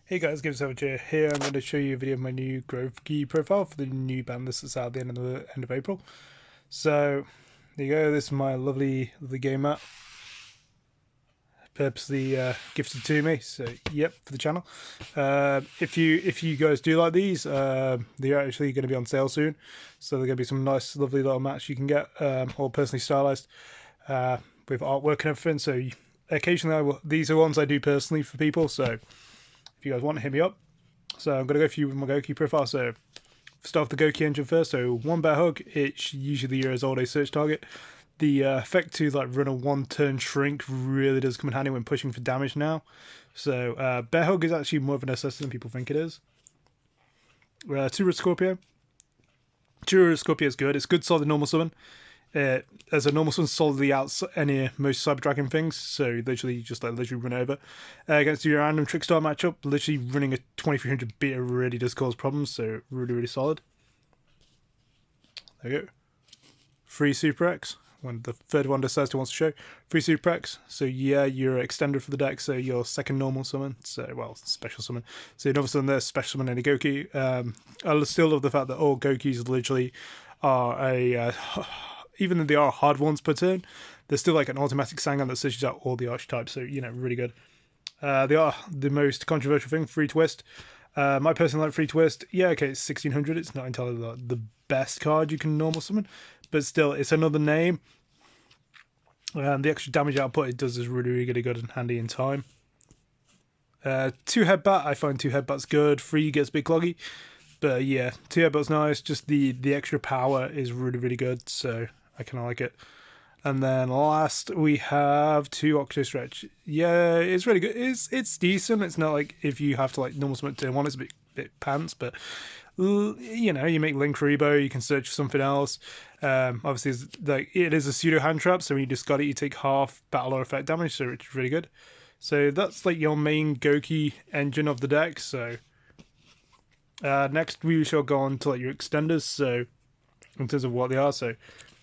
Hey guys, gouki here. I'm going to show you a video of my new gouki profile for the new ban list that's out at the end of April. So there you go. This is my lovely game map, purposely gifted to me. So yep, for the channel. If you guys do like these, they're actually going to be on sale soon. So they're going to be some nice, lovely little mats you can get, all personally stylized, with artwork and everything. So occasionally, these are ones I do personally for people. So if you guys want to hit me up. So I'm going to go through my gouki profile. So start with the gouki engine first. So one bear hug, it's usually your all-day search target. The effect to like run a one-turn shrink really does come in handy when pushing for damage now. So bear hug is actually more of a necessity than people think it is. Two Scorpio. Two Scorpio is good. It's good solid normal summon. As a normal summon, solidly out any most Cyber Dragon things, so literally just like literally run over. Against your random Trickstar matchup, literally running a 2300 beta really does cause problems, so really solid. There you go. Free Super X, when the third one decides to want to show. Free Super X, so yeah, you're extended for the deck, so your second normal summon, so well, special summon. So you're normal summon there, special summon any gouki. I still love the fact that all goukis literally are a... even though they are hard ones per turn, they're still like an automatic Sangan that searches out all the archetypes, so, you know, really good. They are the most controversial thing, Free Twist. My personal like Free Twist, yeah, okay, it's 1600, it's not entirely the best card you can normal summon, but still, it's another name. The extra damage output it does is really good and handy in time. Two Headbutt, I find two Headbutt's good, free gets a bit cloggy, but yeah, two Headbutt's nice, just the extra power is really good, so I kind of like it. And then last we have two Octo Stretch. Yeah, it's really good. It's decent. It's not like if you have to like normal summon turn one, it's a bit pants, but you know, you make Link Rebo, you can search for something else. Obviously, like it is a pseudo hand trap, so when you discard it, you take half battle or effect damage, so it's really good. So that's like your main gouki engine of the deck. So next we shall go on to like your extenders. So in terms of what they are, so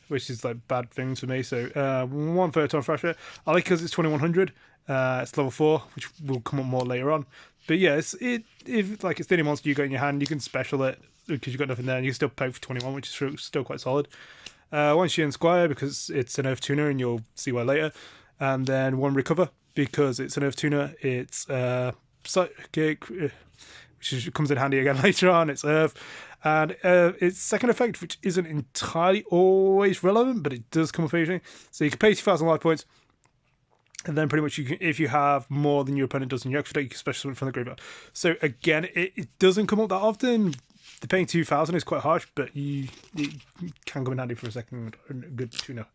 which is like bad things for me. So one Photon Thrasher, I like because it's 2100. It's level 4, which will come up more later on. But yeah, if like it's the only monster you got in your hand, you can special it because you've got nothing there, and you can still poke for 21, which is still quite solid. One Sheehan Squire because it's an Earth Tuner, and you'll see why later. And then one Recover because it's an Earth Tuner. It's Psychic, which comes in handy again later on. It's Earth. And its second effect, which isn't entirely always relevant, but it does come occasionally. So you can pay 2,000 life points, and then pretty much you can, if you have more than your opponent does in your extra deck, you can special summon from the graveyard. So again, it doesn't come up that often. The paying 2,000 is quite harsh, but it can come in handy for a second. Good tuner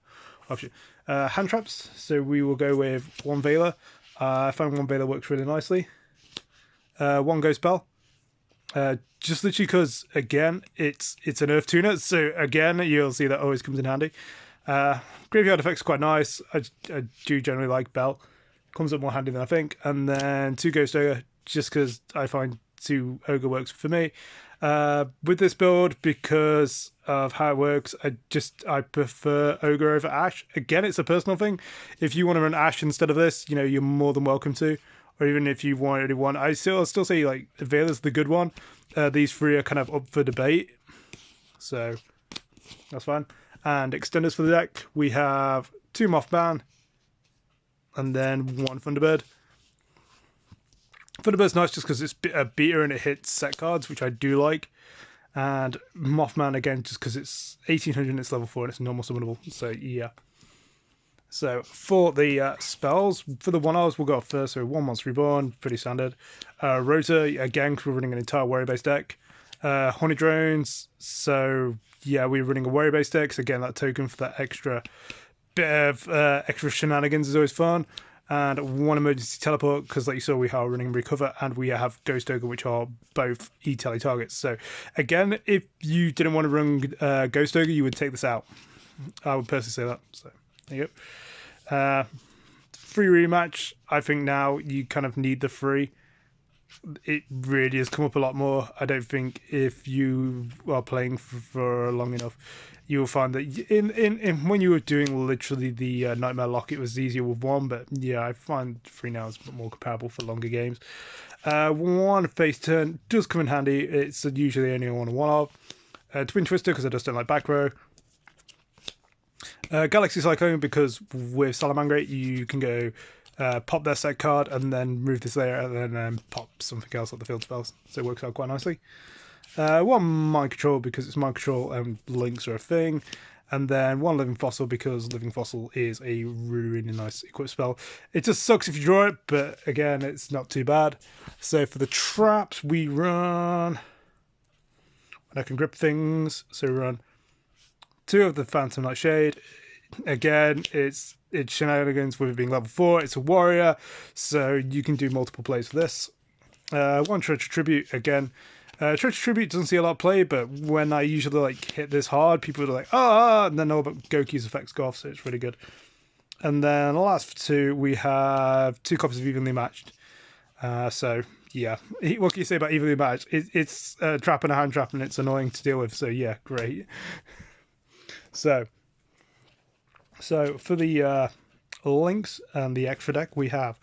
option. Hand traps. So we will go with one Veiler. I find one Veiler works really nicely. One Ghost Bell. Just literally because, again, it's an Earth Tuner, so again, you'll see that always comes in handy. Graveyard effect's quite nice. I do generally like Bell. Comes up more handy than I think. And then two Ghost Ogre, just because I find two Ogre works for me. With this build, because of how it works, I prefer Ogre over Ash. Again, it's a personal thing. If you want to run Ash instead of this, you know, you're more than welcome to. Or even if you already want, I'll still say like Veiler's the good one. These three are kind of up for debate, so that's fine. And extenders for the deck, we have two Mothman, and then one Thunderbird. Thunderbird's nice just because it's a beater and it hits set cards, which I do like. And Mothman again, just because it's 1800 and it's level 4 and it's normal summonable. So yeah. So for the spells, for the 1Rs, we'll go first. So one Monster Reborn, pretty standard. Rotor, again, because we're running an entire warrior-based deck. Horny Drones, so yeah, we're running a warrior-based deck. So again, that token for that extra bit of extra shenanigans is always fun. And one Emergency Teleport, because like you saw, we are running Recover, and we have Ghost Ogre, which are both E-Tele targets. So again, if you didn't want to run Ghost Ogre, you would take this out. I would personally say that, so there you go. Free rematch. I think now you kind of need the free it really has come up a lot more. I don't think if you are playing for long enough, you will find that in when you were doing literally the Nightmare Lock, it was easier with one. But yeah, I find 3 now is more comparable for longer games. One face turn does come in handy. It's usually only one of. Twin Twister because I just don't like back row. Galaxy Cyclone because with Salamangreat you can go pop their set card and then move this layer and then pop something else like the field spells. So it works out quite nicely. One Mind Control because it's Mind Control and links are a thing. And then one Living Fossil because Living Fossil is a really, really nice equip spell. It just sucks if you draw it, but again, it's not too bad. So for the traps, we run... I can grip things, so we run 2 of the Phantom Nightshade. Again, it's shenanigans with it being level 4. It's a warrior, so you can do multiple plays for this. 1 Treacher Tribute, again. Treacher Tribute doesn't see a lot of play, but when I usually like hit this hard, people are like, ah, and then know about Gouki's effects go off, so it's really good. And then the last 2, we have 2 copies of Evenly Matched. So, yeah. What can you say about Evenly Matched? It's a trap and a hand trap, and it's annoying to deal with, so yeah, great. So for the links and the extra deck, we have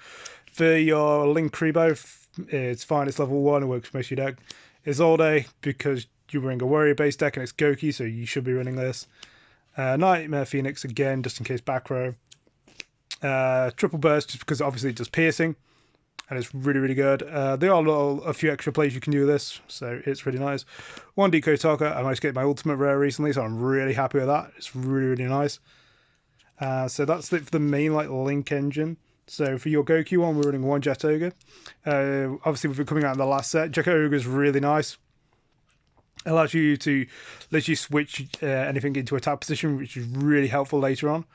for your Link Kribo, it's fine, it's level 1, it works for most of your deck. It's all day because you're running a warrior based deck and it's Gouki, so you should be running this. Nightmare Phoenix again, just in case back row. Triple Burst just because obviously it does piercing and it's really, really good. There are a few extra plays you can do with this, so it's really nice. 1 Decode Talker, I managed to get my ultimate rare recently, so I'm really happy with that. It's really, really nice. So that's it for the main Link engine. So for your Gouki one, we're running 1 Jet Ogre. Obviously, with it coming out in the last set, Jet Ogre is really nice. It allows you to literally switch anything into attack position, which is really helpful later on.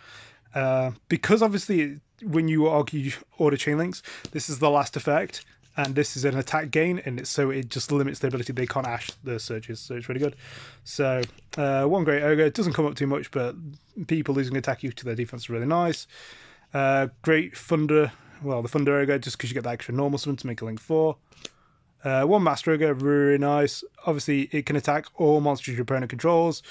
Because obviously, when you order chain links, this is the last effect, and this is an attack gain, and so it just limits the ability. They can't ash the surges, so it's really good. So 1 Great Ogre, it doesn't come up too much, but people losing attack equal to their defense is really nice. Great Thunder, well, the Thunder Ogre, just because you get that extra normal summon to make a link 4. 1 Master Ogre, really nice. Obviously, it can attack all monsters your opponent controls.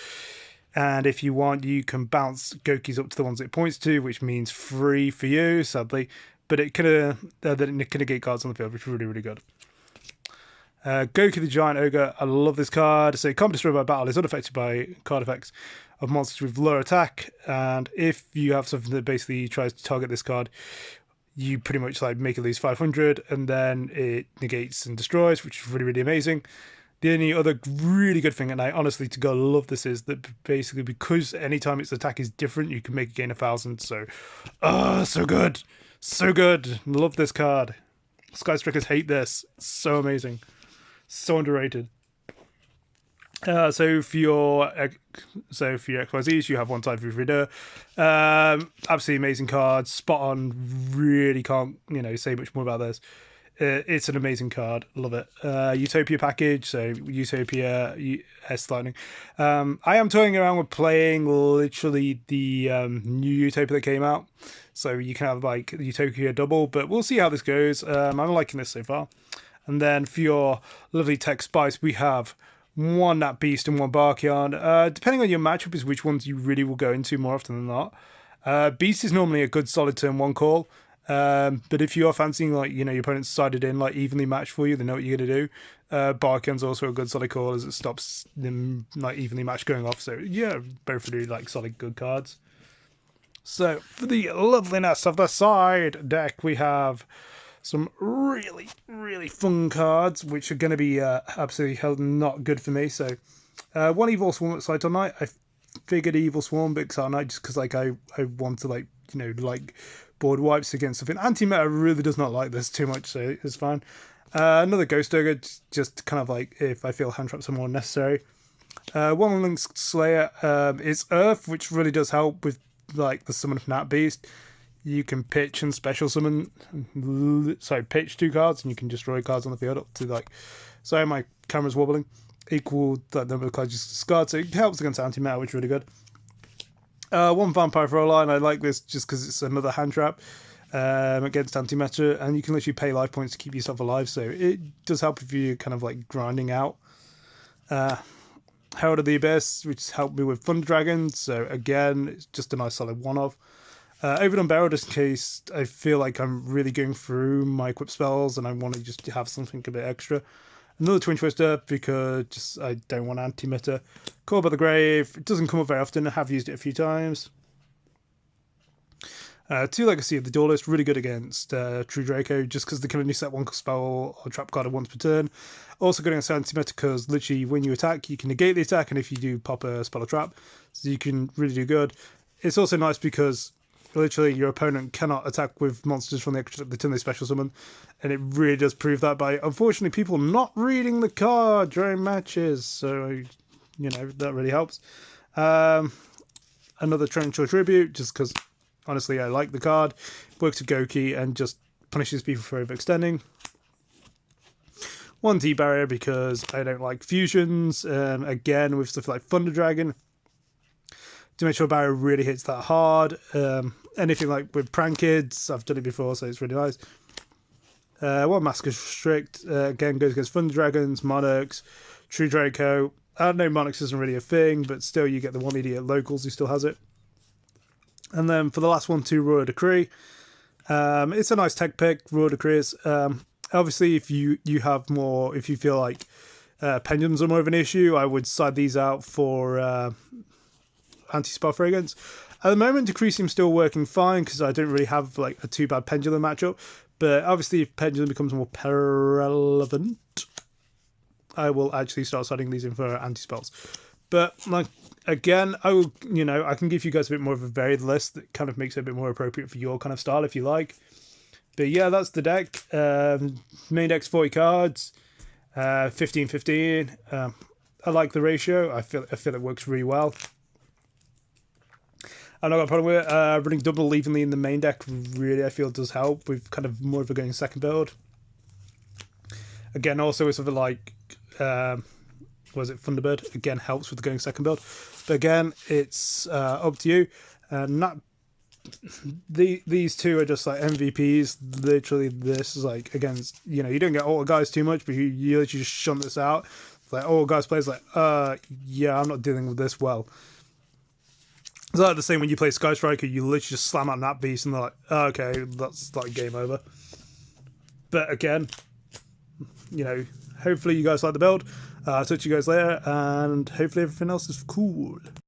And if you want, you can bounce Goukis up to the ones it points to, which means free for you, sadly. But it can negate cards on the field, which is really, really good. Gouki the Giant Ogre, I love this card. So it can't be destroyed by battle, it's unaffected by card effects of monsters with lower attack. And if you have something that basically tries to target this card, you pretty much make it lose 500, and then it negates and destroys, which is really, really amazing. The only other really good thing, and I honestly to God love this, is that basically because anytime its attack is different, you can make it gain 1,000. So, so good. So good. Love this card. Skystrikers hate this. It's so amazing. So underrated. So for your XYZs, you have 1 Type of Reader. Absolutely amazing card. Spot on. Really can't say much more about this. It's an amazing card. Love it. Utopia package. So Utopia S Lightning. I am toying around with playing literally the new Utopia that came out. So you can have Utopia double, but we'll see how this goes. I'm liking this so far. And then for your lovely Tech Spice, we have 1 Nat Beast and 1 Barkion. Depending on your matchup is which ones you really will go into more often than not. Beast is normally a good solid turn 1 call. But if you are fancying your opponent's sided in evenly matched for you, they know what you're going to do. Barkion's also a good solid call as it stops them evenly matched going off. So yeah, both really solid good cards. So for the loveliness of the side deck, we have some really, really fun cards, which are going to be absolutely not good for me. So 1 Evil Swarm at Cyto Knight. I figured Evil Swarm, but Cyto Knight just because I want to board wipes against something. Anti-meta really does not like this too much, so it's fine. Another Ghost Ogre, just kind of if I feel hand traps are more necessary. 1 Lynx Slayer, it's Earth, which really does help with the summon of Nat Beast. You can pitch and special summon, pitch 2 cards, and you can destroy cards on the field up to sorry, my camera's wobbling. Equal that number of cards you discard, so it helps against anti-meta, which is really good. 1 Vampire Froline, I like this just because it's another hand trap. against anti-meta, and you can literally pay life points to keep yourself alive, so it does help if you're kind of like grinding out. Herald of the Abyss, which has helped me with Thunder Dragons, so again, it's just a nice solid one-off. Overdone Barrel, just in case I feel like I'm really going through my equip spells and I want to just have something a bit extra. Another Twin Twister, because I don't want anti-meta. Call by the Grave, it doesn't come up very often, I have used it a few times. 2 Legacy of the Duelist, really good against True Draco, just because they can only set 1 spell or trap card once per turn. Also good against anti-meta, because literally when you attack, you can negate the attack, and if you do pop a spell or trap, so you can really do good. It's also nice because literally your opponent cannot attack with monsters from the turn they special summon, and it really does prove that by, unfortunately, people not reading the card during matches, so, you know, that really helps. Another Torrential Tribute, just because, honestly, I like the card. Works with gouki and just punishes people for overextending. 1 D barrier, because I don't like fusions, again, with stuff like Thunder Dragon, to make sure barrier really hits that hard. Anything like with Prankids, I've done it before, so it's really nice. 1 Mask Restrict, again, goes against Thunder Dragons, Monarchs, True Draco. I know Monarchs isn't really a thing, but still you get the 1 idiot locals who still has it. And then for the last one, 2 Royal Decree. It's a nice tech pick, Royal Decrees. Obviously, if you have more, if you feel like pendulums are more of an issue, I would side these out for anti-spell fragrance. At the moment, Decree seems still working fine because I don't really have like a too bad pendulum matchup. But obviously, if pendulum becomes more relevant, I will actually start siding these in for anti-spells. But like again, I can give you guys a bit more of a varied list that kind of makes it a bit more appropriate for your kind of style if you like. But yeah, that's the deck. Main deck's 40 cards, 15-15. I like the ratio. I feel it works really well. I'm not got a problem with it. Running double evenly in the main deck really, I feel, does help with kind of more of a going second build. Again, also with something like was it Thunderbird? Again, helps with the going second build. But again, it's up to you. Not these two are just like MVPs. Literally, this is like against, you don't get all guys too much, but you literally just shunt this out. It's like all guys plays like, yeah, I'm not dealing with this well. It's like the same when you play Sky Striker, you literally just slam out that beast and they're like, oh, okay, that's like game over. But again, hopefully you guys like the build. I'll talk to you guys later, and hopefully everything else is cool.